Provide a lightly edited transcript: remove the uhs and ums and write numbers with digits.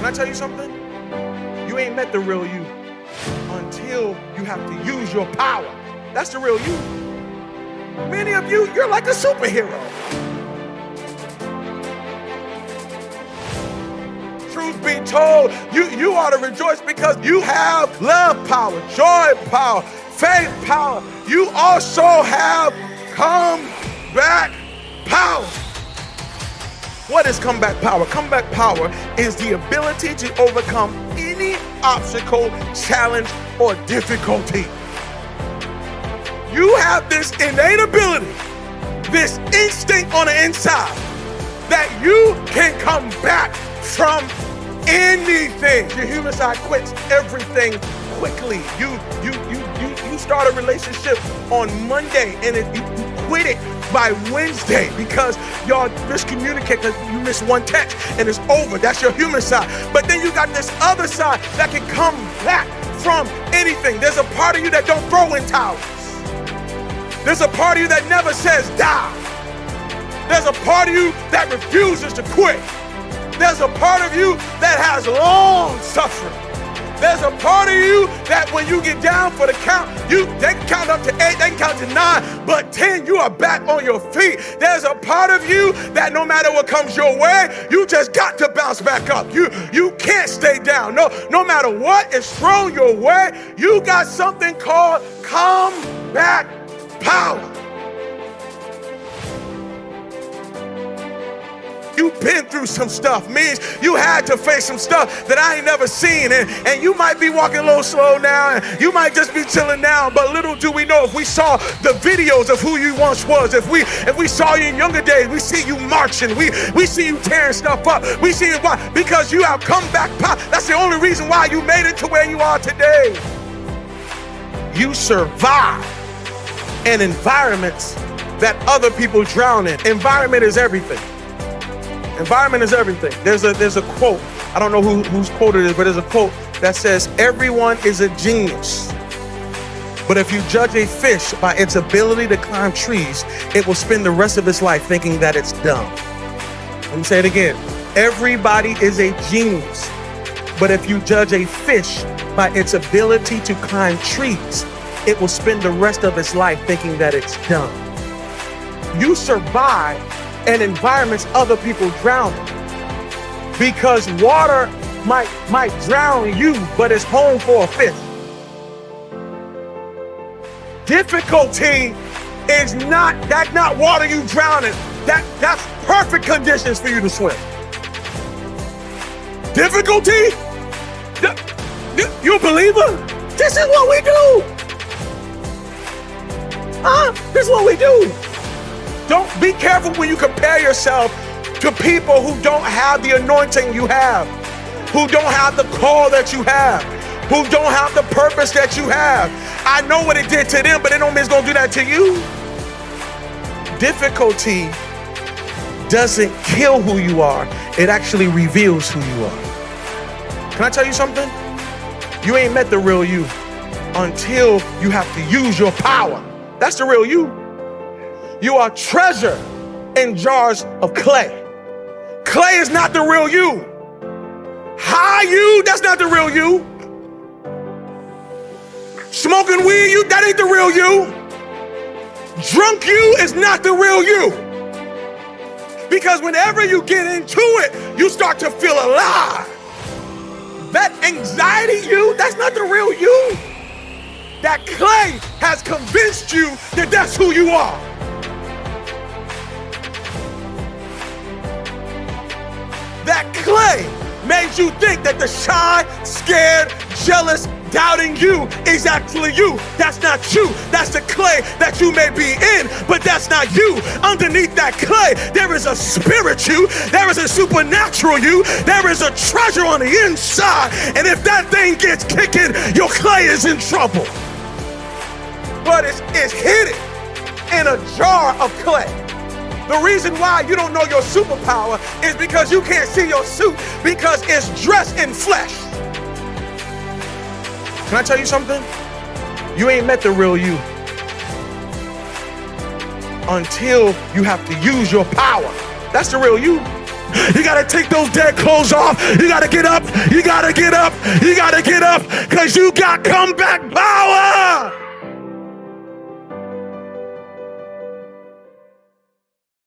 I tell you something? You ain't met the real you until you have to use your power. That's the real you. Many of you, you're like a superhero. Truth be told, you ought to rejoice because you have love power, joy power, faith power. You also have comeback power. What is comeback power? Comeback power is the ability to overcome any obstacle, challenge, or difficulty. You have this innate ability, this instinct on the inside, that you can come back from anything. Your human side quits everything quickly. You start a relationship on Monday and you quit it by Wednesday because y'all miscommunicate because you missed one text and it's over. That's your human side. But then you got this other side that can come back from anything. There's a part of you that don't throw in towels. There's a part of you that never says die. There's a part of you that refuses to quit. There's a part of you that has long suffering. There's a part of you that when you get down for the count, they can count up to 8, they can count to 9, but 10, you are back on your feet. There's a part of you that no matter what comes your way, you just got to bounce back up. You can't stay down. No matter what is thrown your way, you got something called comeback power. You've been through some stuff, means you had to face some stuff that I ain't never seen, and you might be walking a little slow now, and you might just be chilling now, but little do we know, if we saw the videos of who you once was, if we saw you in younger days, we see you marching, we see you tearing stuff up, we see you, why? Because you have come back power. That's the only reason why you made it to where you are today. You survive in environments that other people drown in. Environment is everything. Environment is everything. There's a quote, I don't know whose quote it is, but there's a quote that says, everyone is a genius. But if you judge a fish by its ability to climb trees, it will spend the rest of its life thinking that it's dumb. Let me say it again. Everybody is a genius. But if you judge a fish by its ability to climb trees, it will spend the rest of its life thinking that it's dumb. You survive in environments other people drown in, because water might drown you, but it's home for a fish. Difficulty is that's not water you drown in. That's perfect conditions for you to swim. Difficulty? You a believer? This is what we do. This is what we do. Don't be careful when you compare yourself to people who don't have the anointing you have, who don't have the call that you have, who don't have the purpose that you have. I know what it did to them, but it don't mean it's gonna do that to you. Difficulty doesn't kill who you are, it actually reveals who you are. Can I tell you something? You ain't met the real you until you have to use your power. That's the real you. You are treasure in jars of clay. Clay is not the real you. High you, that's not the real you. Smoking weed, that ain't the real you. Drunk you is not the real you. Because whenever you get into it, you start to feel alive. That anxiety you, that's not the real you. That clay has convinced you that that's who you are. That clay made you think that the shy, scared, jealous, doubting you is actually you. That's not you. That's the clay that you may be in, but that's not you. Underneath that clay, there is a spirit you, there is a supernatural you, there is a treasure on the inside, and if that thing gets kicking, your clay is in trouble. But it's hidden in a jar of clay. The reason why you don't know your superpower is because you can't see your suit, because it's dressed in flesh. Can I tell you something? You ain't met the real you until you have to use your power. That's the real you. You got to take those dead clothes off. You got to get up. You got to get up. You got to get up because you got comeback power.